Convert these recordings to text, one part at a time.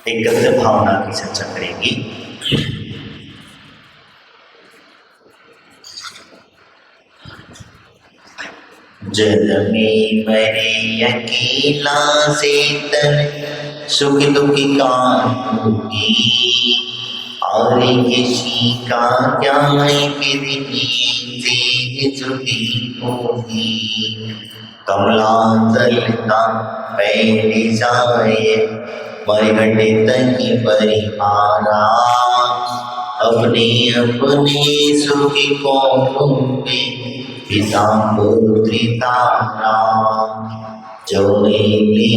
एकत्र भावना की चर्चा करेंगे। जन्मे मरे अकेला से तन सुख दुख का होगी, और किसी का क्या है कितनी से जुटी होगी। कमलांचल का पैर जाए मरघट तक परिहारा, अपने अपने सुख को ढूंढे पिता पुत्री तारा। जो में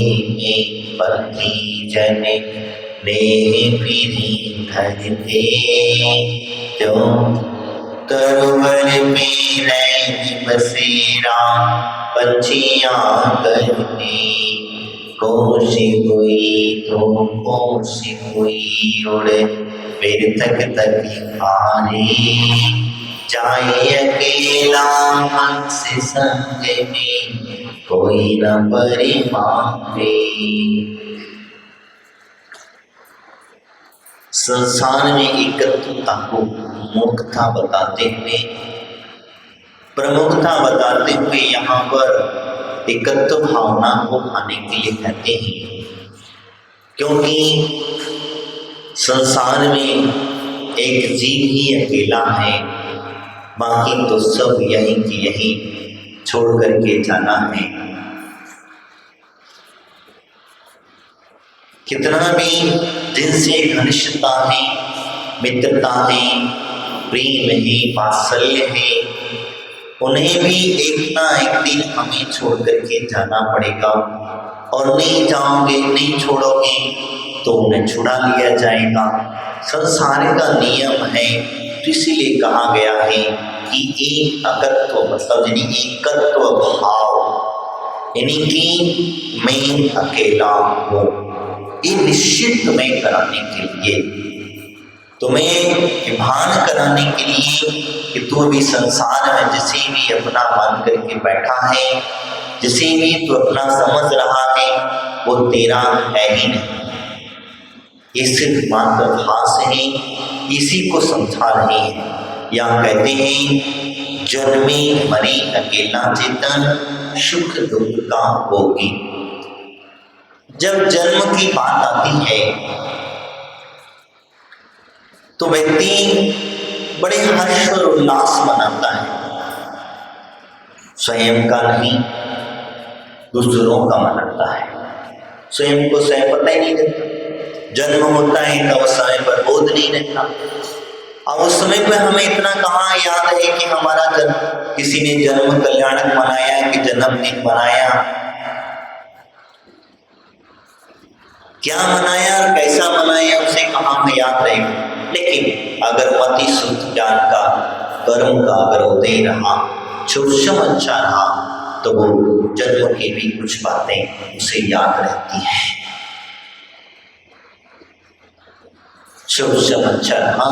पति जन ने पीरी धरते, जो तरुवर में रैन बसेरा पंछियां करते। कोशी कोई तो कोशी कोई उड़े फिर तक हारे, जाए अकेला मन से संग में कोई न परिमाने। संसार में एकत्वता को मुख्यता बताते हुए, प्रमुखता बताते हुए यहाँ पर एकत्व भावना को आने के लिए कहते हैं, क्योंकि संसार में एक जीव ही अकेला है, बाकी तो सब यही की यही छोड़ करके जाना है। कितना भी जिनसे घनिष्ठता है, मित्रता है, प्रेम है, वात्सल्य है, उन्हें भी एक ना एक दिन हमें छोड़ करके जाना पड़ेगा। और नहीं जाओगे, नहीं छोड़ोगे तो उन्हें छुड़ा लिया जाएगा। संसार का नियम है, तो इसीलिए कहा गया है कि एक अकत्व मतलब यानी एकत्व भाव, यानी कि मैं अकेला हूँ, ये निश्चित तुम्हें कराने के लिए, तुम्हें भान कराने के लिए कि तू अभी संसार में जिसे भी अपना मान करके बैठा है, जिसे भी तू अपना समझ रहा है, वो तेरा है ही नहीं, ये सिर्फ मात्र भास है, इसी को समझा रहे हैं। या कहते हैं जन्मे मरे अकेला चेतन सुख दुख का होगी। जब जन्म की बात आती है तो व्यक्ति बड़े हर्ष और उल्लास मनाता है, स्वयं का नहीं दूसरों का मनाता है। स्वयं को स्वयं पता ही नहीं रहता, जन्म होता है तब उस समय पर बोध नहीं रहता। अब उस समय पर हमें इतना कहाँ याद है कि हमारा जन्म, किसी ने जन्म कल्याणक मनाया कि जन्मदिन मनाया, क्या मनाया और कैसा मनाया उसे कहाँ हमें याद रहेगा। लेकिन अगर मति शुद्ध ज्ञान का कर्म का अगर उदय रहा, सूक्ष्म अच्छा रहा, तो वो जन्म की भी कुछ बातें उसे याद रहती है। सूक्ष्म अच्छा रहा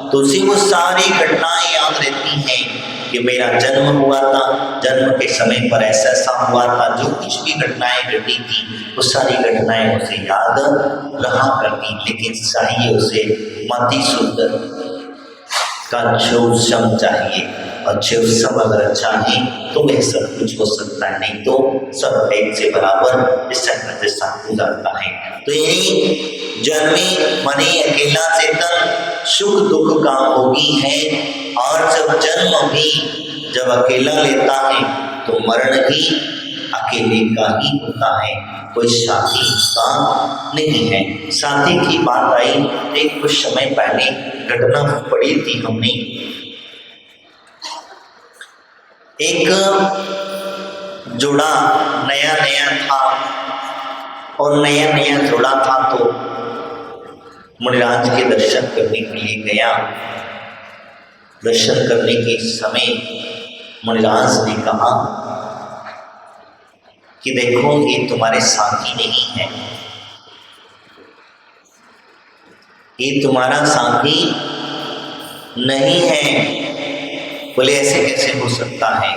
तो उसे वो सारी घटनाएं याद रहती हैं कि मेरा जन्म हुआ था, जन्म के समय पर ऐसा ऐसा हुआ था, जो कुछ भी घटनाएं घटी थी वो सारी घटनाएं उसे याद रहा करती। लेकिन चाहिए उसे मति शुद्ध का सूक्ष्म चाहिए, और सूक्ष्म अगर अच्छा है तो वह सब कुछ हो सकता है, नहीं तो सब एक से बराबर जैसा हो जाता है। तो यही जन्मे मरे अकेला चेतन सुख दुख का होगी है। और जब जन्म भी जब अकेला लेता है तो मरण भी अकेले का ही होता है, कोई साथी उसका नहीं है। साथी की बात आई, एक कुछ समय पहले घटना पड़ी थी हमने, एक जोड़ा नया नया था और नया नया जोड़ा था, तो मुनिराज के दर्शन करने के लिए गया। दर्शन करने के समय मुनिराज ने कहा कि देखो ये तुम्हारे साथी नहीं है, ये तुम्हारा साथी नहीं है। बोले ऐसे कैसे हो सकता है,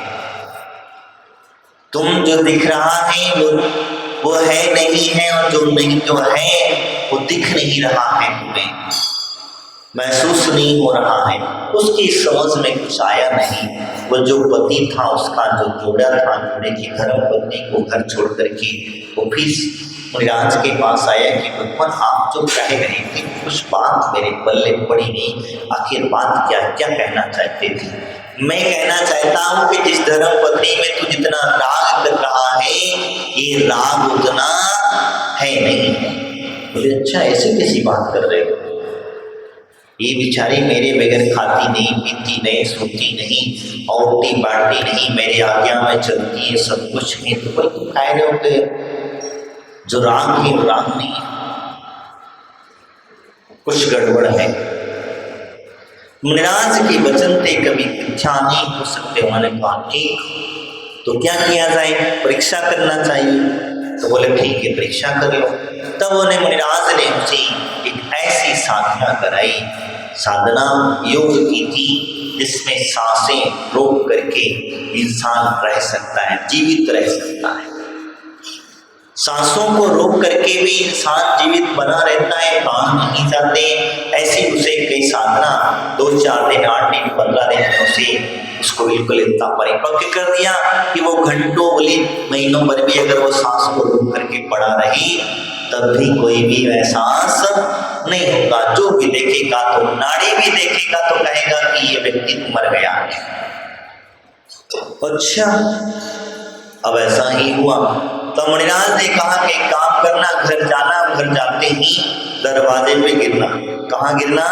तुम जो दिख रहा है वो वो है नहीं है, और जो नहीं जो है वो दिख नहीं रहा है, तुम्हें महसूस नहीं हो रहा है, उसकी समझ में कुछ आया नहीं। वो जो पति था, उसका जो जोड़ा था, जोड़े की धर्म पत्नी को घर छोड़ करके वो फिर मुनिराज के पास आया कि भगवान आप जो कह रहे थे कुछ बात मेरे पल्ले पड़ी नहीं, आखिर बात क्या क्या कहना चाहते थे? मैं कहना चाहता हूँ कि जिस धर्म पत्नी में तू जितना राग कर रहा है, ये राग उतना है नहीं है। बोले अच्छा, ऐसे कैसी बात कर रहे हो? ये बेचारी मेरे बगैर खाती नहीं, पीती नहीं, सोती नहीं, औरती बांटती नहीं, मेरे आज्ञा में चलती है, सब कुछ है। तो बोले तुम कह रहे हो कि जो राग है वो राग नहीं है, कुछ गड़बड़ है। मुनिराज के वचन थे कभी मिथ्या नहीं हो सकते। उन्होंने कहा ठीक, तो क्या किया जाए? परीक्षा करना चाहिए। तो बोले ठीक है, परीक्षा कर लो। तब उन्हें मुनिराज ने उसे एक ऐसी साधना कराई, साधना योग की थी जिसमें सांसें रोक करके इंसान रह सकता है, जीवित रह सकता है। सांसों को रोक करके भी इंसान जीवित बना रहता है, प्राण नहीं जाते। ऐसी उसे कई साधना 2-4 दिन, 8 दिन, 15 दिन में उसे उसको बिल्कुल इतना परिपक्व कर दिया कि वो घंटों बोले महीनों भर भी अगर वो सांस को रोक करके पड़ा रही तब भी कोई भी एहसास नहीं होगा। जो भी देखेगा, तो नाड़ी भी देखेगा तो कहेगा कि ये व्यक्ति मर गया। अच्छा, अब ऐसा ही हुआ। तो मुनिराज ने कहा कि काम करना, घर जाना, घर जाते ही दरवाजे पे गिरना। कहाँ गिरना?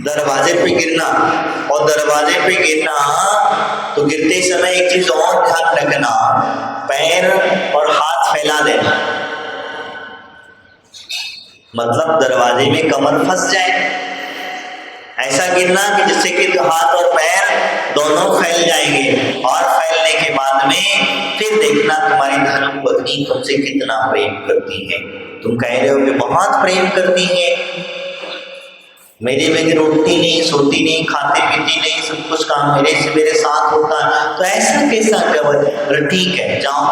दरवाजे पे गिरना। और दरवाजे पे गिरना तो गिरते समय एक चीज और ध्यान रखना, पैर और हाथ फैला देना, मतलब दरवाजे में कमर फंस जाए। ऐसा गिरना कि जिससे कि हाथ और पैर दोनों फैल जाएंगे, और फैलने के बाद में फिर देखना तुम्हारी धर्म पत्नी तुमसे कितना प्रेम करती है। तुम कह रहे हो कि बहुत प्रेम करती है, मेरे बगैर उठती नहीं, सोती नहीं, खाती पीती नहीं, सब कुछ काम मेरे साथ होता है, तो ऐसा कैसा कवर? ठीक है, जाओ।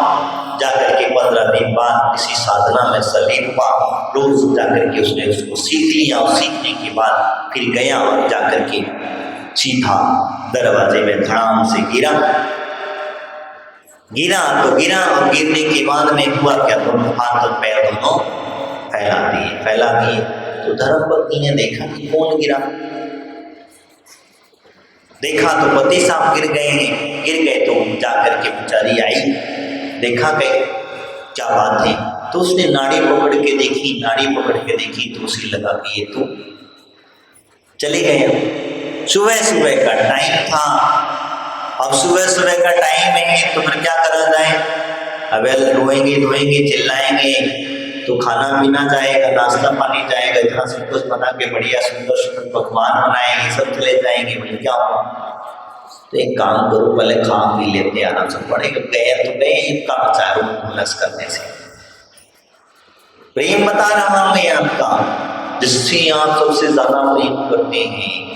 जाकर के 15 दिन बाद किसी साधना में सलीम हुआ, रोज जाकर के उसने उसको सीख लिया, और सीखने के बाद फिर गया और जाकर के सीधा दरवाजे में धड़ाम से गिरा तो गिरा। और गिरने के बाद में हुआ क्या? दोनों हाथ और पैर दोनों फैला दिए। तो धर्मपत्नी ने देखा कि कौन गिरा। देखा तो पति साहब गिर गए। तो जाकर के बेचारी आई, देखा गए क्या बात है। तो उसने नाड़ी पकड़ के देखी तो उसे लगा कि ये तो चले गए। सुबह का टाइम था। अब सुबह का टाइम है तो फिर क्या करा जाए? अब रोएंगे चिल्लाएंगे तो खाना पीना जाएगा, नाश्ता पानी जाएगा, इतना सब कुछ बना के बढ़िया सुंदर पकवान बनाएंगे, सब चले जाएंगे। बोले क्या हुआ? तो एक काम करो, पहले खा पी लेते आराम से, पड़ेगा गए तो गए, इनका बचारो हुनस करने से। प्रेम बता रहा हूं मैं आपका, जिससे आप सबसे ज्यादा प्रेम करते हैं।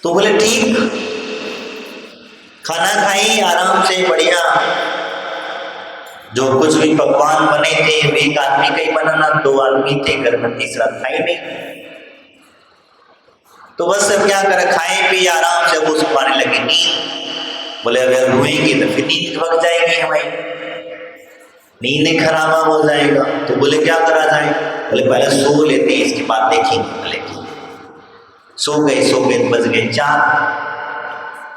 तो बोले ठीक, खाना खाई आराम से बढ़िया, जो कुछ भी पकवान बने थे एक आदमी का ही बनाना, 2 आदमी थे घर में, तीसरा था ही नहीं। तो बस अब क्या करे, खाए पी आराम से वो सुखाने लगे नींद। बोले अगर रोएंगे तो फिर नींद भग जाएगी, हमारी नींद खराब हो जाएगा। तो बोले क्या करा जाए? बोले पहले सो लेते हैं, इसके बाद देखेंगे। बोले सो गए, बज गए 4।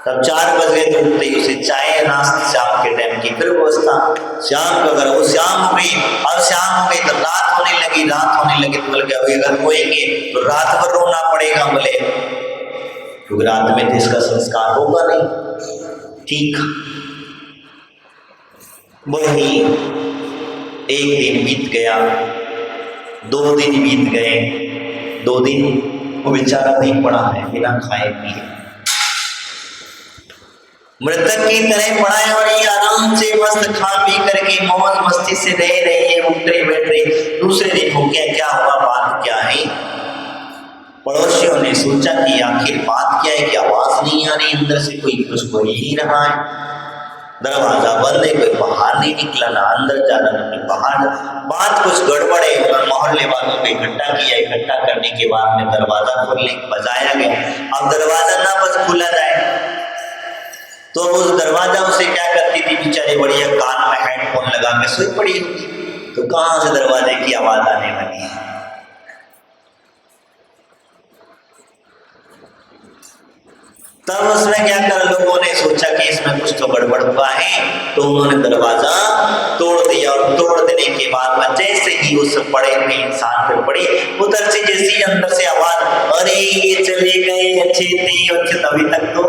तब 4 बज गए तो उठते ही उसे चाय नाश्ता शाम के टाइम की फिर व्यवस्था। शाम को अगर वो शाम हो गई, अब शाम हो गई तो रात होने लगी तो बोले अभी अगर रोएंगे तो रात भर रोना पड़ेगा। बोले क्योंकि रात में तो इसका संस्कार होगा नहीं। ठीक, वही 1 दिन बीत गया, 2 दिन बीत गए। 2 दिन वो बेचारा नहीं पड़ा है, बिना खाए पिए मृतक की तरह पड़ा है, और ये आराम से मस्त खा पी करके मौज मस्ती से रह रहे हैं, उठ रहे बैठ रहे। दूसरे दिन हो गया, क्या हुआ, बात क्या है? पड़ोसियों ने सोचा कि आखिर बात क्या है कि आवाज नहीं आ रही, अंदर से कोई कुछ बोल ही नहीं रहा है। दरवाजा बंद है, कोई बाहर नहीं निकला, ना अंदर जा रहा ना कोई बाहर। बात कुछ गड़बड़ है, उन्होंने मोहल्ले वालों को इकट्ठा किया। इकट्ठा करने के बाद में दरवाजा खोलने बजाया गया। अब दरवाजा ना बस खुला जाए तो उस दरवाजा उसे क्या करती थी बेचारी, बढ़िया कान में हेडफोन लगा के सोई पड़ी होती, तो कहां से दरवाजे की आवाज आने वाली है। तब उसमें क्या कर, लोगों ने सोचा कि इसमें कुछ तो गड़बड़ हुआ है, तो उन्होंने दरवाजा तोड़ दिया। और तोड़ देने के बाद में जैसे ही उस पड़े हुए इंसान पे पड़ी, उधर से जैसी अंदर से आवाज, अरे ये चले गए अच्छे थे, अच्छे अभी तक तो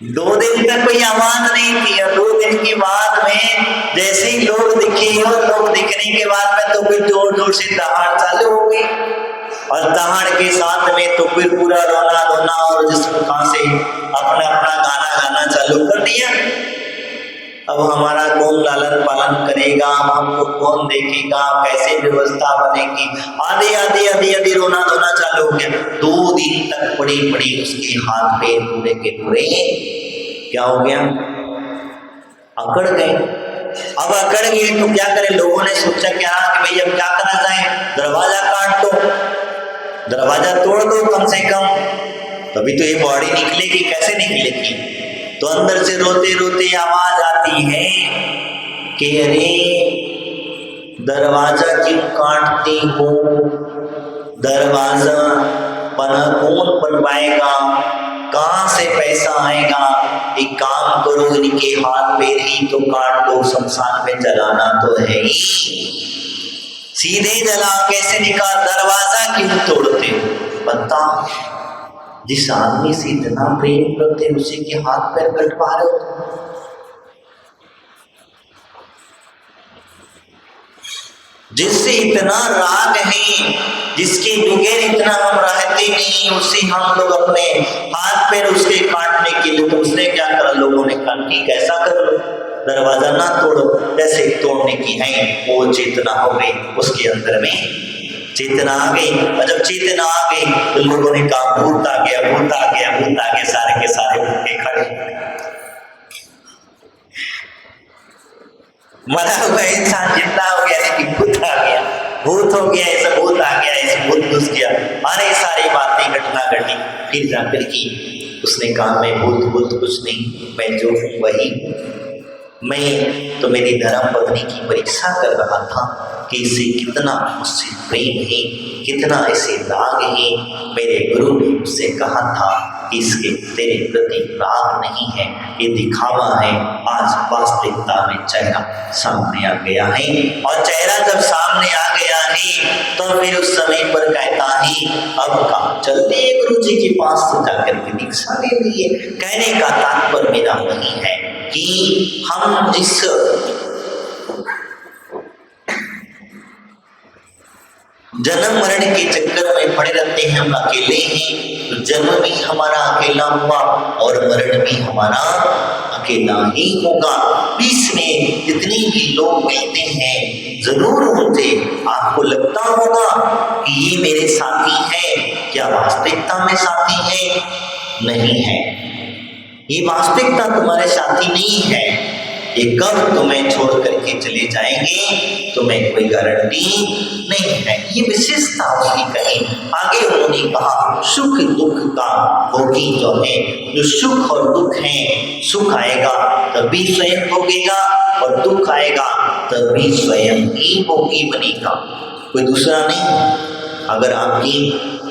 2 दिन तक कोई आवाज नहीं थी। और 2 दिन के बाद में जैसे ही लोग दिखे, और लोग दिखने के बाद में तो फिर जोर जोर से दहाड़ चालू हो गई। और दहाड़ के साथ में तो फिर पूरा रोना धोना और जिस प्रकार से अपना अपना गाना गाना चालू कर दिया। अब हमारा कौन लालन पालन करेगा, हमको कौन देखेगा, कैसे व्यवस्था बनेगी, आधे आधे आधे आधे रोना धोना चालू हो गया। 2 दिन तक पड़ी पड़ी उसके हाथ पैर पूरे के पूरे क्या हो गया, अकड़ गए। अब अकड़ गए तो क्या करें, लोगों ने सोचा क्या कि भाई अब क्या करा जाए, दरवाजा काट दो, दरवाजा तोड़ दो कम से कम, तभी तो ये बॉडी निकलेगी। कैसे निकलेगी, तो अंदर से रोते रोते आवाज आती है कि अरे दरवाजा क्यों काटती हो, दरवाजा कौन बनवाएगा, कहां से पैसा आएगा, एक काम करो इनके हाथ पैर ही तो काट दो, शमशान में जलाना तो है ही, सीधे जला, कैसे निकाल, दरवाजा क्यों तोड़ते हो। बता, जिस आदमी से इतना प्रेम करते उसी के हाथ पैर कटवा रहे हो। जिससे इतना राग है, जिसके बगैर इतना हम रहते नहीं, उसे हम लोग अपने हाथ पैर उसके काटने के लिए, तो उसने क्या करा, लोगों ने कहा ठीक ऐसा कर लो, दरवाजा ना तोड़ो, जैसे तोड़ने की है वो चेतना हो गई, उसके अंदर में चेतना आ गई। और जब चेतना आ गई तो लोगों ने कहा भूत आ गया, भूत आ गया, भूत आ गया, सारे के सारे उठ के खड़े। मरा हुआ इंसान जिंदा हो गया, लेकिन भूत आ गया, भूत हो गया, ऐसा भूत आ गया, ऐसे भूत घुस गया, अरे सारी बातें घटना घटी। फिर जाकर की उसने कहा मैं भूत भूत कुछ नहीं, मैं जो हूँ वही, मैं तो मेरी धर्म पत्नी की परीक्षा कर रहा था कि इसे कितना मुझसे प्रेम है, कितना इसे राग है। मेरे गुरु ने मुझसे कहा था कि इसके तेरे प्रति राग नहीं है, ये दिखावा है। आज वास्तविकता में चेहरा सामने आ गया है, और चेहरा जब सामने आ गया है तो फिर उस समय पर कहता है अब काम चलते हैं गुरु जी के पास से जाकर के दीक्षा ले लिए। कहने का तात्पर्य मेरा वही है कि हम जिस जन्म मरण के चक्कर में पड़े रहते हैं, हम अकेले हैं, तो जन्म भी हमारा अकेला हुआ और मरण भी हमारा अकेला ही होगा। बीच में जितने भी लोग मिलते हैं जरूर उनसे आपको लगता होगा कि ये मेरे साथी हैं, क्या वास्तविकता में साथी है? नहीं है, ये वास्तविकता तुम्हारे साथी नहीं है। ये कब तुम्हें छोड़ करके चले जाएंगे तुम्हें कोई गारंटी नहीं है। ये विशेषता उसकी कही। आगे उन्होंने कहा सुख दुख का भोगी जो है, जो सुख और दुख है, सुख आएगा तभी स्वयं भोगेगा और दुख आएगा तभी स्वयं ही भोगी बनेगा, कोई दूसरा नहीं। अगर आपकी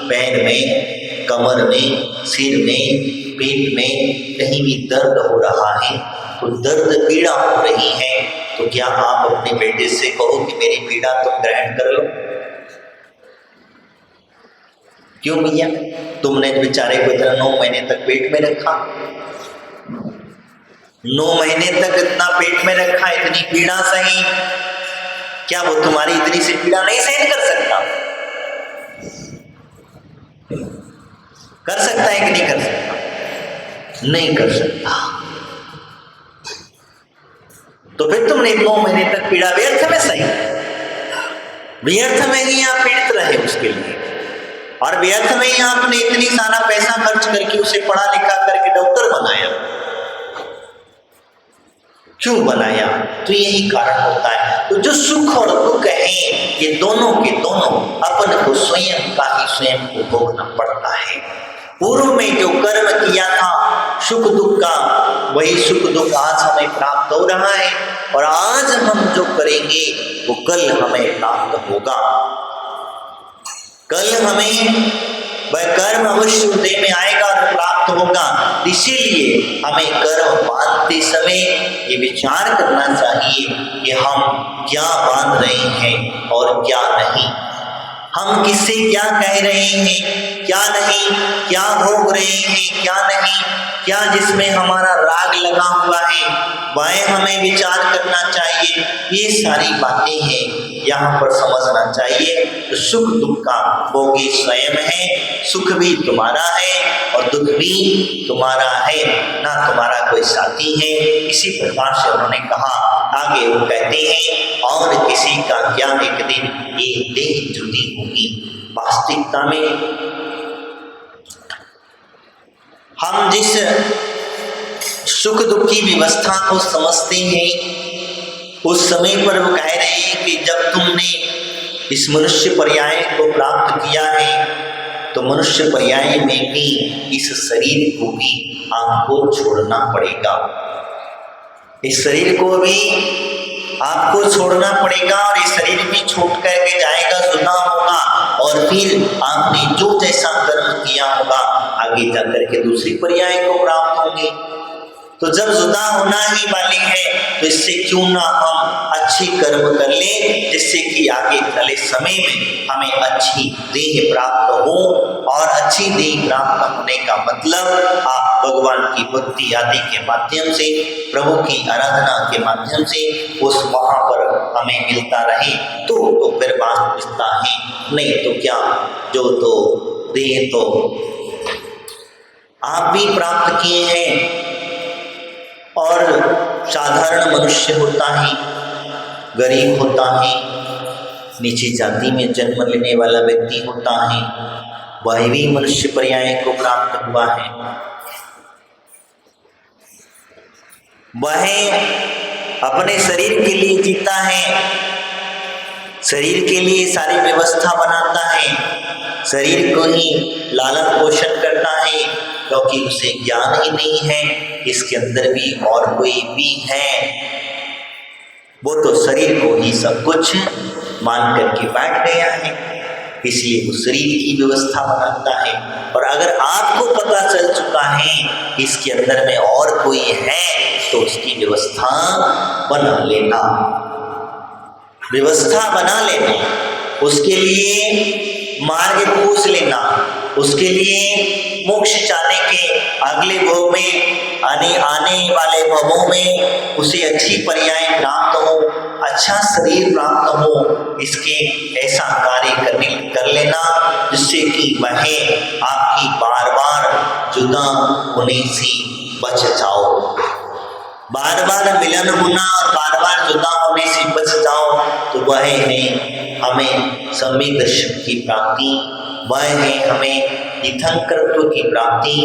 पैर में, कमर में, सिर में, पेट में कहीं भी दर्द हो रहा है, तो दर्द पीड़ा हो रही है, तो क्या आप अपने बेटे से कहो कि मेरी पीड़ा तुम ग्रहण कर लो? क्यों भैया, तुमने बेचारे को इतना 9 महीने तक पेट में रखा, 9 महीने तक इतना पेट में रखा, इतनी पीड़ा सही, क्या वो तुम्हारी इतनी सी पीड़ा नहीं सहन कर सकता? कर सकता है कि नहीं कर सकता? नहीं कर सकता। तो फिर तुमने 9 महीने तक पीड़ा व्यर्थ में सही, व्यर्थ में ही आप पीड़ित रहे उसके लिए, और व्यर्थ में ही आपने इतनी सारा पैसा खर्च करके उसे पढ़ा लिखा करके डॉक्टर बनाया, क्यों बनाया? तो यही कारण होता है। तो जो सुख और दुख है ये दोनों के दोनों अपन को स्वयं का ही स्वयं को भोगना पड़ता है। पूर्व में जो कर्म किया था सुख दुख का, वही सुख दुख आज हमें प्राप्त हो रहा है, और आज हम जो करेंगे वो कल हमें प्राप्त होगा। कल हमें वह कर्म अवश्य उदय में आएगा और प्राप्त होगा। इसीलिए हमें कर्म बांधते समय ये विचार करना चाहिए कि हम क्या बांध रहे हैं और क्या नहीं, हम किससे क्या कह रहे हैं क्या नहीं, क्या भोग रहे हैं क्या नहीं, क्या जिसमें हमारा राग लगा हुआ है वह हमें विचार करना चाहिए। ये सारी बातें हैं यहाँ पर समझना चाहिए। तो सुख दुख का भोगी स्वयं है, सुख भी तुम्हारा है और दुख भी तुम्हारा है, ना तुम्हारा कोई साथी है। इसी प्रकार से उन्होंने कहा। आगे वो कहते हैं और किसी का क्या एक दिन ये देह जुदी होगी। वास्तविकता में हम जिस सुख दुख की व्यवस्था को समझते हैं उस समय पर वो कह रहे हैं कि जब तुमने इस मनुष्य पर्याय को प्राप्त किया है तो मनुष्य पर्याय में भी इस शरीर को भी आपको छोड़ना पड़ेगा। इस शरीर को भी आपको छोड़ना पड़ेगा और ये शरीर भी छोड़ करके जाएगा, जुदा होगा, और फिर आपने जो जैसा कर्म किया होगा आगे जाकर के दूसरी पर्याय को प्राप्त होंगे। तो जब जुदा होना ही वाली है तो इससे क्यों ना हम अच्छे कर्म कर ले, जिससे कि आगे चले समय में हमें अच्छी देह प्राप्त हो। और अच्छी देह प्राप्त होने का मतलब आप भगवान की भक्ति आदि के माध्यम से, प्रभु की आराधना के माध्यम से उस वहां पर हमें मिलता रहे तो फिर बात मिलता है, नहीं तो क्या, जो तो देह तो आप भी प्राप्त किए हैं और साधारण मनुष्य होता है, गरीब होता है, नीची जाति में जन्म लेने वाला व्यक्ति होता है, वह भी मनुष्य पर्याय को प्राप्त हुआ है। वह अपने शरीर के लिए जीता है, शरीर के लिए सारी व्यवस्था बनाता है, शरीर को ही लालन पोषण करता है, क्योंकि उसे ज्ञान ही नहीं है इसके अंदर भी और कोई भी है। वो तो शरीर को ही सब कुछ मान करके बैठ गया है, इसलिए वो शरीर की व्यवस्था बनाता है। और अगर आपको पता चल चुका है कि इसके अंदर में और कोई है तो उसकी व्यवस्था बना लेना, व्यवस्था बना लेना, उसके लिए मार्ग पूछ लेना, उसके लिए मोक्ष चाहने के अगले भोग में आने वाले भवों में उसे अच्छी पर्याय प्राप्त हो, अच्छा शरीर प्राप्त हो, इसके ऐसा कार्य कर लेना जिससे कि वह आपकी बार बार जुदा होने से बच जाओ, बार बार मिलन होना और बार बार जुदा होने से बच जाओ। तो वह है हमें संवेद शक्ति की प्राप्ति, वह है हमें तीर्थंकरत्व की प्राप्ति,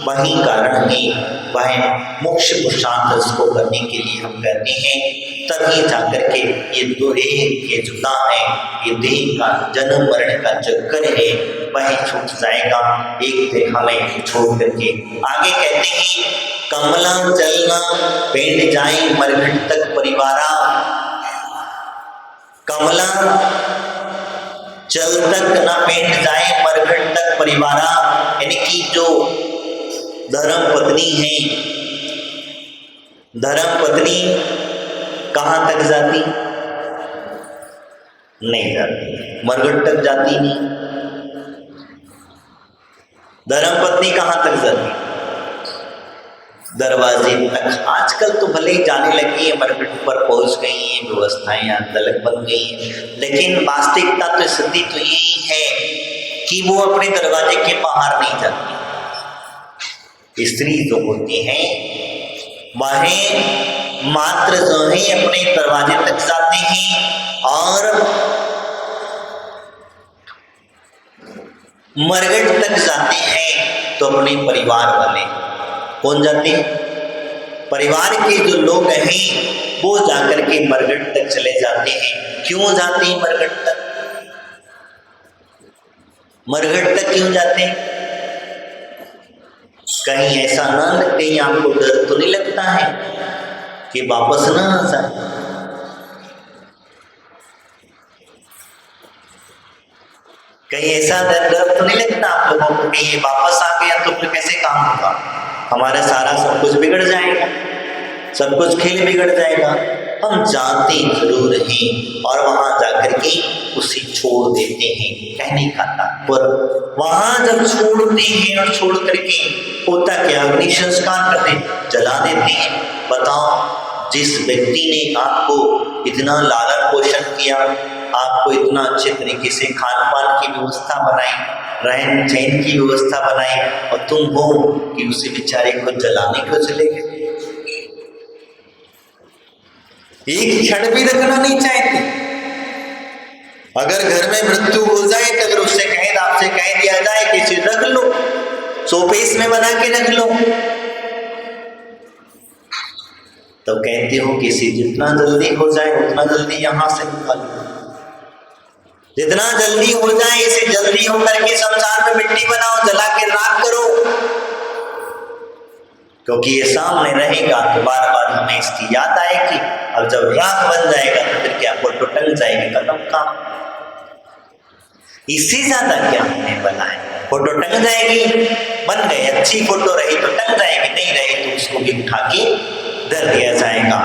वही कारण है, वह मोक्ष पुरुषार्थ इसको करने के लिए हम करते हैं। तभी जाकर के ये दो देह के जुदा है, ये देह का जन्म मरण का चक्कर है, वह छूट जाएगा एक दिन हमें छोड़ करके। आगे कहते हैं कमला चलना पेंड जाए मरघट तक परिवारा, कमला चल तक ना पेंट जाए मरघट तक परिवारा, यानी कि जो धर्म पत्नी है, धर्म पत्नी कहाँ तक जाती? नहीं जाती, मरघट तक जाती नहीं। धर्म पत्नी कहाँ तक जाती? दरवाजे तक। आजकल तो भले ही जाने लगी है, मरघट पर पहुंच गई है, व्यवस्थाएं अलग बन गई हैं, लेकिन वास्तविकता तो स्थिति तो यही है कि वो अपने दरवाजे के बाहर नहीं जाती। स्त्री जो होती हैं वह मात्र जो है अपने दरवाजे तक जाते हैं और मरघट तक जाते हैं तो अपने परिवार वाले कौन जाते हैं? परिवार के जो लोग हैं वो जाकर के मरघट तक चले जाते हैं। क्यों जाते हैं मरघट तक? मरघट तक क्यों जाते हैं? कहीं ऐसा ना, कहीं आपको डर तो नहीं लगता है कि वापस ना आ जाए? कहीं ऐसा डर तो नहीं लगता आप लोगों को कि ये वापस आ गया तो फिर कैसे काम होगा, हमारा सारा सब कुछ बिगड़ जाएगा, सब कुछ खेल बिगड़ जाएगा। हम जाते जरूर हैं और वहां जाकर के उसे छोड़ देते हैं। कहने का तात्पर्य वहां जब छोड़ते हैं और छोड़ करके होता क्या, अग्नि संस्कार करते, जला देते हैं। बताओ, जिस व्यक्ति ने आपको इतना लालन पोषण किया, आपको इतना अच्छे तरीके से खान पान की व्यवस्था बनाई, रहन सहन की व्यवस्था बनाई, और तुम हो कि उसे बेचारे को जलाने को चले गए। एक क्षण भी रखना नहीं चाहते। अगर घर में मृत्यु हो जाए तो अगर उससे आपसे कह दिया जाए कि इसे रख लो, शोपीस में बना के रख लो, तो कहते हो कि इसे जितना जल्दी हो जाए उतना जल्दी यहां से निकालो, जितना जल्दी हो जाए इसे जल्दी होकर के शमशान में मिट्टी बनाओ, जला के राख करो, क्योंकि ये सामने रहेगा तो बार बार हमें इसकी याद आएगी। अब जब राख बन जाएगा तो फिर क्या, फोटो टंग जाएगी, खत्म काम। इससे ज्यादा क्या हमने बनाए, फोटो टंग जाएगी, बन गए, अच्छी फोटो रही तो टंग जाएगी, नहीं रही तो उसको भी उठा के धर दिया जाएगा।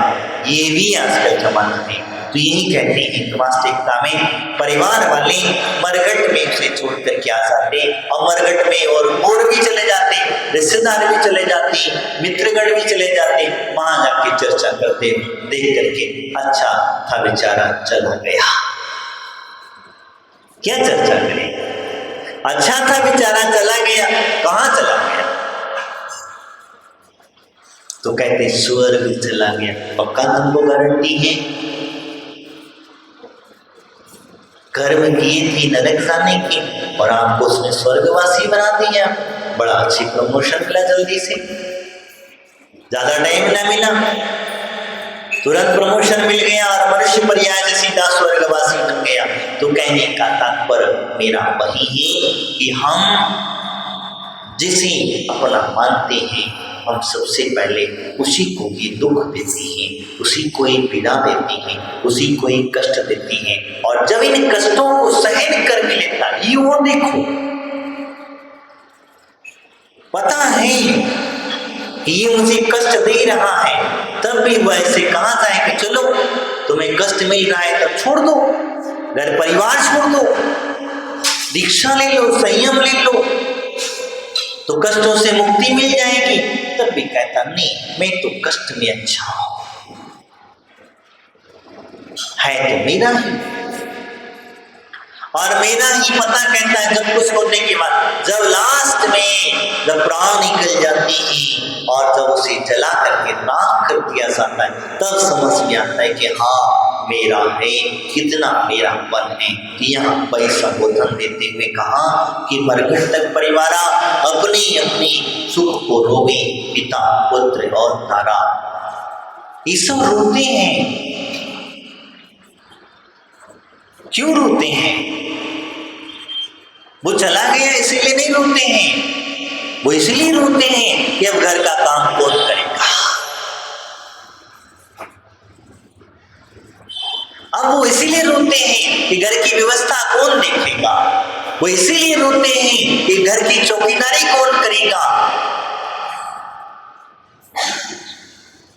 ये भी आजकल जमाना है। तो यही कहते हैं कि वास्तविकता में परिवार वाले मरघट में उसे छोड़ करके आ जाते, और मरघट में और भी चले जाते, रिश्तेदार भी चले जाते, मित्रगण भी चले जाते, वहां जाके चर्चा करते, देख करके अच्छा था बेचारा चला गया। क्या चर्चा करें, अच्छा था बेचारा चला गया, कहां चला गया? तो कहते स्वर्ग चला गया। पक्का तुमको गारंटी है? कर्म किए थे नरक जाने के और आपको उसने स्वर्गवासी बना दिया। बड़ा अच्छी प्रमोशन मिला, जल्दी से, ज्यादा टाइम ना मिला, तुरंत प्रमोशन मिल गया और मनुष्य पर्याय से सीधा स्वर्गवासी बन गया। तो कहने का तात्पर्य मेरा वही है कि हम जिसे अपना मानते हैं, हम सबसे पहले उसी को ये दुख देते हैं, उसी को ये पीड़ा देते हैं, उसी को ये कष्ट देते हैं। और जब इन कष्टों को सहन कर भी लेता, ये वो देखो, पता है कि ये मुझे कष्ट दे रहा है, तब भी वह ऐसे कहा जाए कि चलो तुम्हें कष्ट मिल रहा है तब छोड़ दो, घर परिवार छोड़ दो, दीक्षा ले लो, संयम ले लो, तो कष्टों से मुक्ति मिल जाएगी। तब भी कहता नहीं, मैं तो कष्ट में अच्छा हूं, है तो मेरा ही, और मेरा ही पता कहता है जब कुछ होने के बाद, जब लास्ट में जब प्राण निकल जाती है और जब उसे जला करके राख कर दिया जाता है, तब समझ में आता है कि हाँ मेरा है, कितना मेरापन है। तो यहाँ पर संबोधन देते हुए कहा कि मरघट तक परिवार अपनी अपनी सुख को रोवे, पिता पुत्र और तारा, ये सब रोते हैं। क्यों रोते हैं? वो चला गया इसलिए नहीं रोते हैं, वो इसलिए रोते हैं कि अब घर का काम कौन करेगा, अब वो इसीलिए रोते हैं कि घर की व्यवस्था कौन देखेगा, वो इसीलिए रोते हैं कि घर की चौकीदारी कौन करेगा,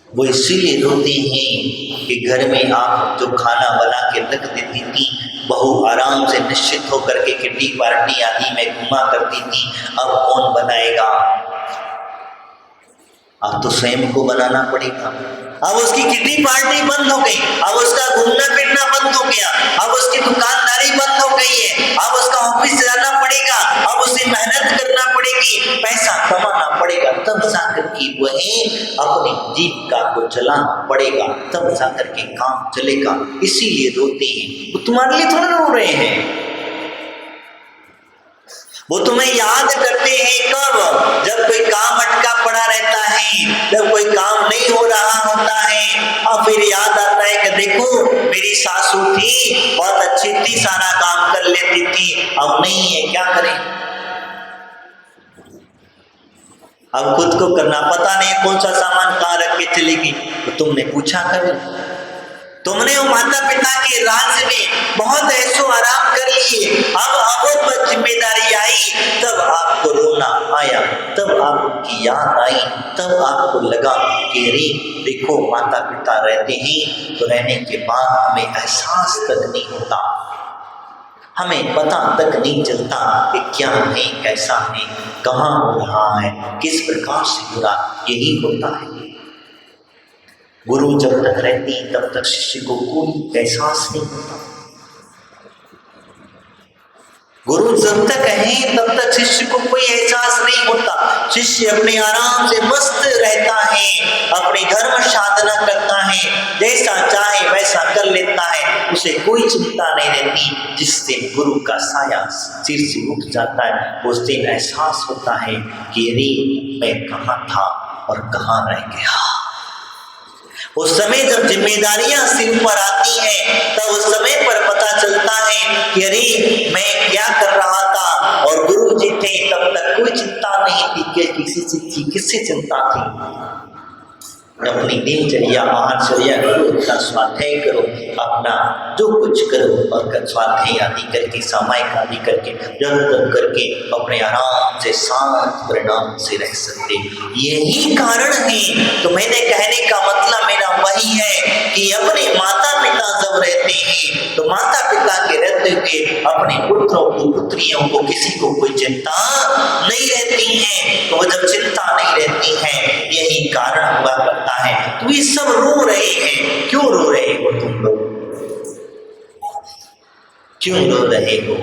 वो इसीलिए रोते हैं कि घर में आप जो खाना बना के रख देती थी, बहू आराम से निश्चित होकर के किटी पार्टी आदि में घुमा करती थी, अब कौन बनाएगा? अब तो स्वयं को बनाना पड़ेगा। अब उसकी किटी पार्टी बंद हो गई, अब उसका घूमना फिरना बंद हो गया, अब उसकी दुकानदारी बंद हो गई है, अब उसका ऑफिस जाना पड़ेगा, अब उसे मेहनत करना पड़ेगी, पैसा कमाना पड़ेगा, तब जाकर के वह अपनी जीविका को चलाना पड़ेगा, तब जाकर के काम चलेगा। इसीलिए रोते हैं। वो तुम्हारे लिए थोड़ा रो रहे हैं, वो तुम्हें याद करते हैं कब? जब कोई काम अटका पड़ा रहता है, जब कोई काम नहीं हो फिर याद आता है कि देखो मेरी सासू थी, बहुत अच्छी थी, सारा काम कर लेती थी, अब नहीं है, क्या करें? अब खुद को करना, पता नहीं कौन सा सामान कहाँ रख के चलेगी। तो तुमने पूछा कभी? तुमने वो माता पिता के राज में बहुत ऐसो आराम कर लिए, अब वो जिम्मेदारी आई, तब आपको रोना आया, तब आपकी याद आई, तब आपको लगा कि अरे देखो माता पिता रहते हैं तो रहने के बाद हमें एहसास तक नहीं होता, हमें पता तक नहीं चलता कि क्या है, कैसा है, कहाँ हो रहा है, किस प्रकार से हो रहा। यही होता है। गुरु जब तक रहती तब तक शिष्य को कोई एहसास नहीं होता। गुरु जब तक है तब तक शिष्य को कोई एहसास नहीं होता। शिष्य अपने आराम से मस्त रहता है, अपनी धर्म साधना करता है, जैसा चाहे वैसा कर लेता है, उसे कोई चिंता नहीं रहती। जिस दिन गुरु का साया सिर से उठ जाता है उस दिन एहसास होता है कि अरे मैं कहाँ था और कहाँ रह गया। उस समय जब जिम्मेदारियां सिर पर आती हैं तब उस समय पर पता चलता है कि अरे मैं क्या कर रहा था। और गुरु जी थे तब तक कोई चिंता नहीं थी कि किसी चीज की किससे चिंता थी। अपनी दिनचर्या आहारचर्या करो, अपना स्वाध्याय करो, अपना जो कुछ करो और स्वाध्याय आदि करके सामायिक आदि करके जब तब करके अपने आराम से शांत परिणाम से रह सकते। यही कारण है। तो मैंने कहने का मतलब मेरा वही है कि अपने माता पिता जब रहते हैं तो माता पिता के रहते हुए अपने पुत्रों को पुत्रियों को किसी को कोई चिंता नहीं रहती है। तो जब चिंता नहीं रहती है यही कारण हुआ करता है। तो ये सब रो रहे हैं, क्यों रो रहे हो तुम लोग? क्यों रो रहे हो?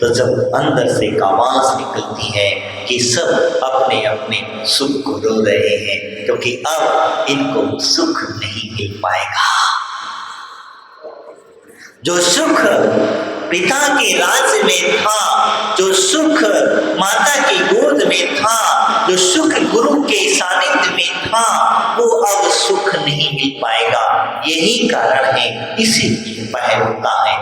तो जब अंदर से एक आवाज निकलती है कि सब अपने अपने सुख को रो रहे हैं, क्योंकि अब इनको सुख नहीं मिल पाएगा। जो सुख पिता के राज्य में था, जो सुख माता की गोद में था, जो सुख गुरु के सानिध्य में था, वो अब सुख नहीं मिल पाएगा। यही कारण है। इसीलिए पहल होता है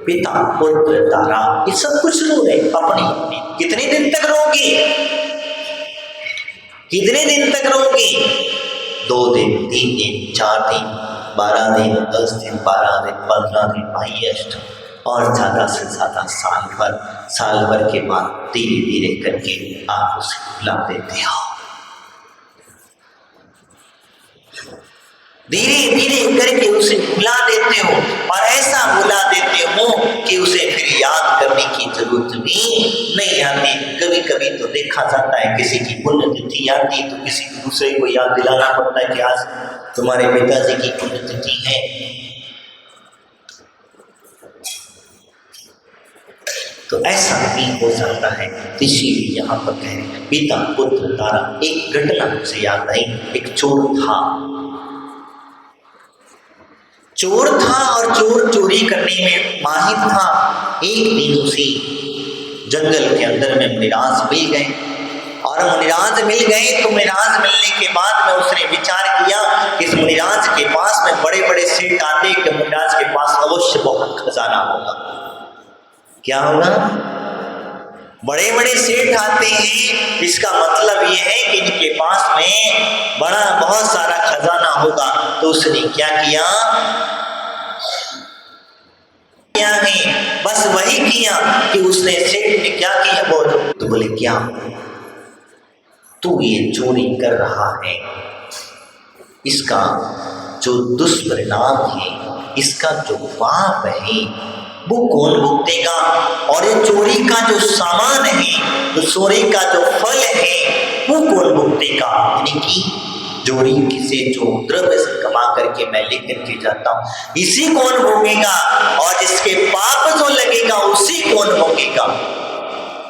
पिता पुत्र तारा, ये सब कुछ रो रहे अपनी अपनी। कितने दिन तक रोगी? कितने दिन तक रोगी? 2 दिन, 3 दिन, 4 दिन, 12 दिन, 10 दिन, 12 दिन, 15 दिन, हाईएस्ट, और ज्यादा से ज्यादा साल भर के बाद धीरे धीरे करके आप उसे भुला देते हो। धीरे धीरे करके उसे भुला देते हो, और ऐसा भुला देते हो कि उसे फिर याद करने की जरूरत भी नहीं आती। कभी कभी तो देखा जाता है किसी की पुण्यतिथि आती तो किसी दूसरे को याद दिलाना पड़ता है कि आज तुम्हारे पिताजी की पुण्यतिथि है। तो ऐसा भी हो जाता है। इसीलिए यहाँ पर कह रहे हैं पिता पुत्र तारा। एक घटना मुझे याद आई। एक चोर था और चोर चोरी करने में माहिर था। एक दिन उसे जंगल के अंदर में मुनिराज मिल गए, और मुनिराज मिल गए तो मुनिराज मिलने के बाद में उसने विचार किया कि इस मुनिराज के पास में बड़े बड़े सेठ आते कि मुनिराज के पास अवश्य बहुत खजाना होगा। क्या होगा? बड़े बड़े सेठ आते हैं, इसका मतलब ये है कि इनके पास में बहुत सारा खजाना होगा। तो उसने क्या किया है, बस वही किया कि उसने सेठ ने क्या किया बोलो तो बोले क्या तू ये चोरी कर रहा है, इसका जो दुष्परिणाम है, इसका जो पाप है वो कौन भुगतेगा? और ये चोरी का जो सामान है, तो चोरी का जो फल है वो कौन भुगतेगा? यानी कि चोरी से जो द्रव्य से कमा करके मैं लेकर के जाता हूँ, इसी कौन भोगेगा? और इसके पाप जो लगेगा उसी कौन भोगेगा?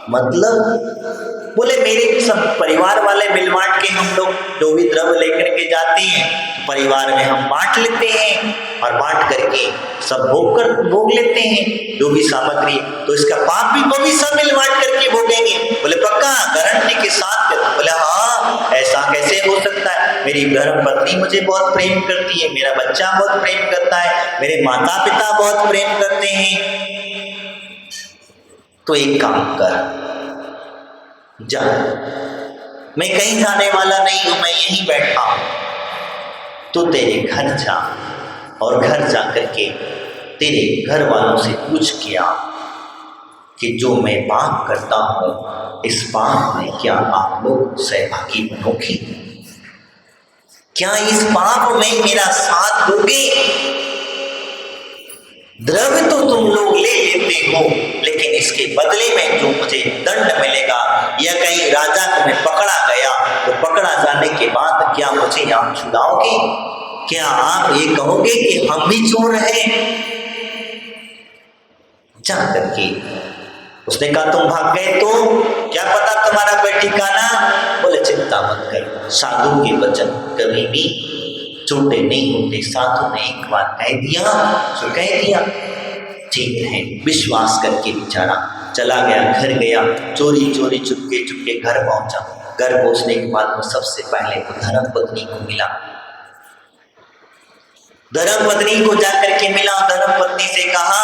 मतलब बोले मेरे सब परिवार वाले मिल बांट के हम लोग जो भी द्रव्य लेकर के जाते हैं तो परिवार में हम बांट लेते हैं, और बांट करके सब भोग लेते हैं जो भी सामग्री। तो इसका पाप भी वो भी सब मिल बांट करके भोगेंगे। बोले पक्का गारंटी के साथ? बोले हाँ, ऐसा कैसे हो सकता है? मेरी धर्म पत्नी मुझे बहुत प्रेम करती है, मेरा बच्चा बहुत प्रेम करता है, मेरे माता पिता बहुत प्रेम करते हैं। तो एक काम कर, जा, मैं कहीं जाने वाला नहीं हूं, मैं यहीं बैठा हूं, तो तेरे घर जा और घर जा करके तेरे घर वालों से पूछ के आ कि जो मैं पाप करता हूं इस पाप में क्या आप लोग सहभागी बनोगे? क्या इस पाप में मेरा साथ दोगे? द्रव्य तो तुम लोग ले लेते हो, लेकिन इसके बदले में जो मुझे दंड मिलेगा, या कहीं राजा को मैं पकड़ा गया तो पकड़ा जाने के बाद क्या मुझे आप छुड़ाओगे? क्या आप ये कहोगे कि हम भी चोर हैं? जा करके उसने कहा तुम भाग गए तो क्या पता तुम्हारा कोई ठिकाना? बोले चिंता मत कर, साधु के वचन कभी भी झूठे नहीं होते। साधु ने एक बार कह दिया तो कह दिया, ठीक है। विश्वास करके बेचारा चला गया, घर गया, चोरी चोरी चुपके चुपके घर पहुंचा। घर पहुंचने के बाद वो सबसे पहले तो धर्म पत्नी को मिला। धर्म पत्नी को जाकर के मिला, धर्म पत्नी से कहा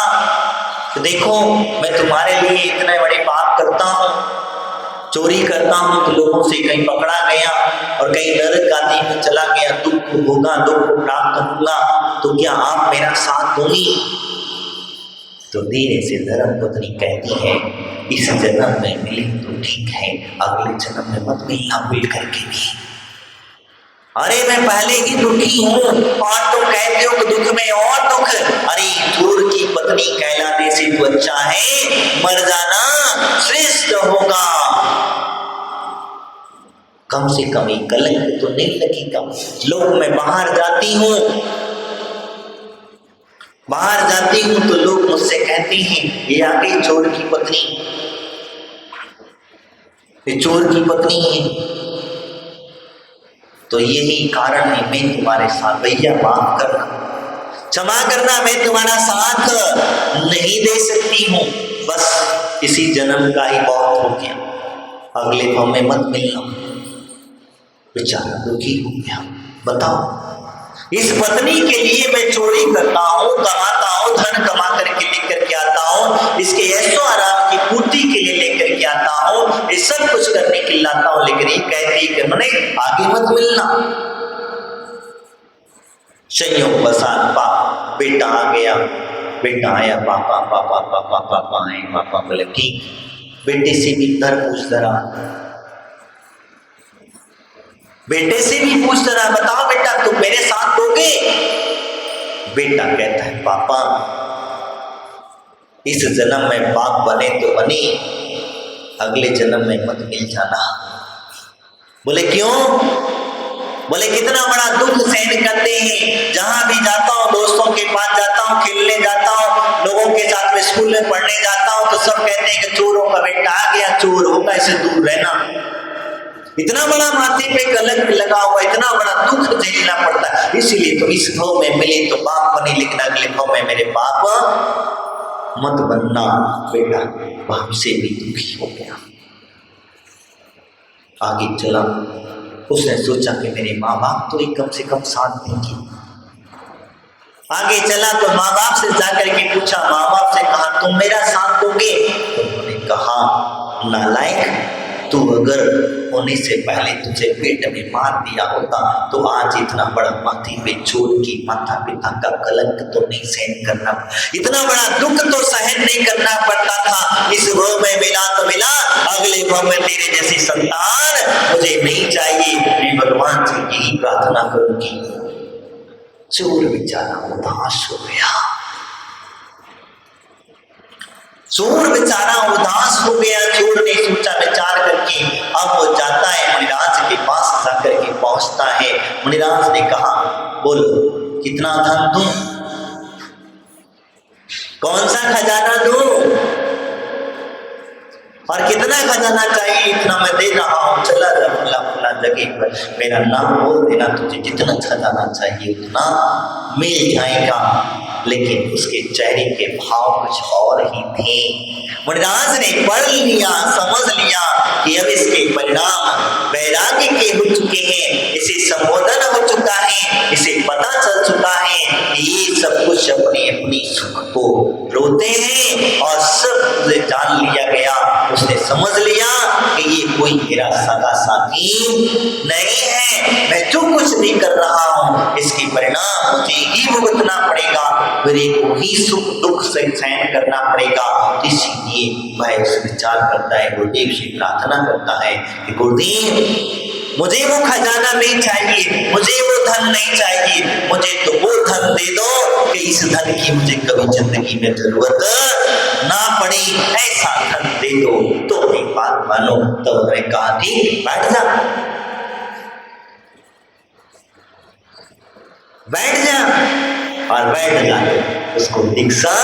कि देखो मैं तुम्हारे लिए इतने बड़े पाप करता हूँ, चोरी करता हूँ तो लोगों से कहीं पकड़ा गया और कहीं नरक आदि में चला गया, दुख होगा, दुख प्राप्त होगा, तो क्या आप मेरा साथ दोगी? तो धीरे से धर्म पत्नी कहती है, इस जन्म में मिले तो ठीक है, अगले जन्म में मत मिलना मिल करके भी। अरे मैं पहले ही दुखी हूँ और तुम कहते हो कि दुख में और दुख। अरे चोर की पत्नी कहलाने से तो अच्छा है मर जाना श्रेष्ठ होगा। कम से कम एक कलंक तो नहीं लगेगा। लोग मैं बाहर जाती हूँ तो लोग मुझसे कहते हैं ये आ गई चोर की पत्नी, ये चोर की पत्नी है। तो यही कारण है मैं तुम्हारे साथ, भैया माफ करना, क्षमा करना, मैं तुम्हारा साथ नहीं दे सकती हूँ, बस इसी जन्म का ही बहुत हो गया, अगले भाव में मत मिलना। बेचारा दुखी हो गया। बताओ, इस पत्नी के लिए मैं चोरी करता हूँ, कमाता हूँ, धन कमा करके लेकर के आता हूँ, इसके ऐशो आराम की पूर्ति के लिए लेकर के आता हूँ, ये सब कुछ करने के लिए लाता हूँ, लेकिन ये कहती है कि मैंने आगे मत मिलना। संयोग बसात बेटा आ गया, बेटा आया, पापा पापा पापा पापा आए, पापा बोले ठीक। बेटे से भी घर पूछ रहा, बेटे से भी पूछ रहा, बताओ बेटा तुम मेरे साथ दोगे? बेटा कहता है पापा इस जन्म में बाप बने तो बने, अगले जन्म में मत मिल जाना। बोले क्यों? बोले कितना बड़ा दुख सहन करते हैं, जहां भी जाता हूँ, दोस्तों के पास जाता हूँ, खेलने जाता हूँ, लोगों के साथ में स्कूल में पढ़ने जाता हूँ, तो सब कहते हैं कि चोरों का बेटा आ गया, चोर होगा, इससे दूर रहना। इतना बड़ा माथे पे कलंक लगा हुआ, इतना बड़ा दुख झेलना पड़ता है। इसीलिए तो इस भाव में मिले तो बाप बने, लेकिन अगले भाव में मेरे बाप मत बनना। बेटा बाप से भी दुखी हो गया, आगे चला। उसने सोचा कि मेरे माँ बाप तो एक कम से कम साथ देंगे। आगे चला तो माँ बाप से जाकर के पूछा, माँ बाप से कहा तुम मेरा साथ दोगे? तो उन्होंने कहा नालायक, तू अगर होने से पहले तुझे पेट में मार दिया होता तो आज इतना बड़ा माथे पे चोर की माता पिता का कलंक तो नहीं सहन करना, इतना बड़ा दुख तो सहन नहीं करना पड़ता था। इस भाव में मिला तो मिला, अगले भाव में तेरे जैसी संतान मुझे नहीं चाहिए। मैं भगवान से यही प्रार्थना करूंगी। चोर बेचारा उदास हो गया, चोर बेचारा उदास हो गया। चोर ने सोचा विचार करके, अब वो जाता है मुनिराज के पास, जाकर के पहुंचता है। मुनिराज ने कहा बोलो कितना धन दूं, कौन सा खजाना दूं और कितना खजाना चाहिए? इतना मैं दे रहा हूं, चला जा फला जगह पर मेरा नाम बोल देना, तुझे जितना खजाना चाहिए उतना मिल जाएगा। लेकिन उसके चेहरे के भाव कुछ और ही थे। मुनिराज ने पढ़ लिया, समझ लिया कि अब इसके परिणाम वैराग्य के हो चुके हैं, इसे संबोधन समझ लिया कि ये कोई मेरा सगा साथी नहीं है, मैं जो कुछ भी कर रहा हूँ इसके परिणाम मुझे ही भुगतना पड़ेगा, मेरे को ही सुख दुख से सहन करना पड़ेगा। इसीलिए वह उस विचार करता है, गुरुदेव से प्रार्थना करता है कि गुरुदेव मुझे वो खजाना नहीं चाहिए, मुझे वो धन नहीं चाहिए, मुझे तो वो धन दे दो कि इस धन की मुझे कभी जिंदगी में जरूरत ना पड़े, ऐसा धन दे दो। तो मेरी बात मानो। तो उन्होंने कहा ठीक, बैठ जा, बैठ जा। और बैठ जा, उसको दीक्षा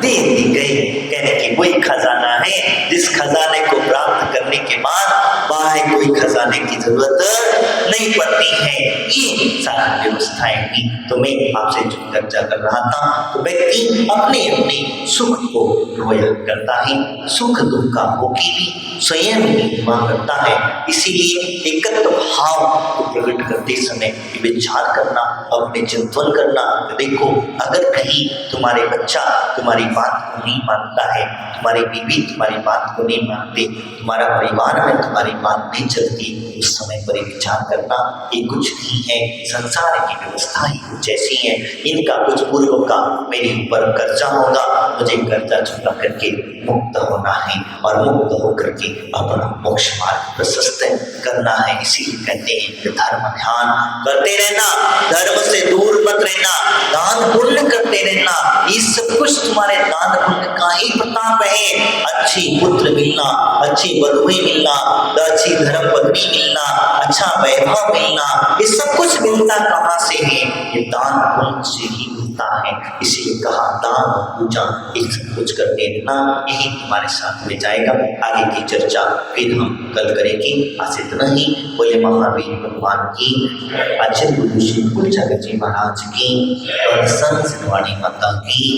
दे दी गई। कहने की वही खजाना है जिस खजाने को प्राप्त करने के बाद बाहर कोई खजाने की जरूरत नहीं पड़ती है। ये सारी व्यवस्थाएं थी। तो मैं आपसे जो चर्चा कर रहा था, तो व्यक्ति अपने अपने सुख को रोया करता है, सुख दुख का भोगी भी स्वयं निर्माण करता है। इसीलिए एकत्व भाव को प्रकट करते समय विचार करना, अपने चिंतन करना। देखो, अगर कहीं तुम्हारे बच्चा तुम्हारी बात को नहीं मानता है, तुम्हारी बीवी तुम्हारी बात को नहीं मानते, तुम्हारा परिवार में तुम्हारी बात नहीं चलती, उस समय पर विचार करना ये कुछ नहीं है, संसार की व्यवस्था ही कुछ ऐसी है, इनका कुछ पूर्व का मेरे ऊपर कर्जा होगा, मुझे कर्जा चुका करके मुक्त होना है और मुक्त होकर के अपना मोक्ष मार्ग प्रशस्त करना है। इसीलिए कहते हैं कि धर्म ध्यान करते रहना, धर्म से दूर मत रहना, दान पुण्य करते रहना। ये सब कुछ तुम्हारे दान पुण्य का ही प्रताप है। अच्छी पुत्र मिलना, अच्छी वधुएं मिलना, अच्छी धर्म पत्नी मिलना, अच्छा वैभव मिलना, ये सब कुछ मिलता कहाँ से है? ये दान पुण्य से ही मिलता है। इसीलिए कहा दान पूजा ये सब कुछ करते रहना, यही तुम्हारे साथ में जाएगा। आगे की चर्चा फिर हम कल करेंगे। आज इतना ही। बोले महावीर भगवान की, आचार्य गुरु श्री कुलचंद्र जी महाराज की और संत वाणी माता की।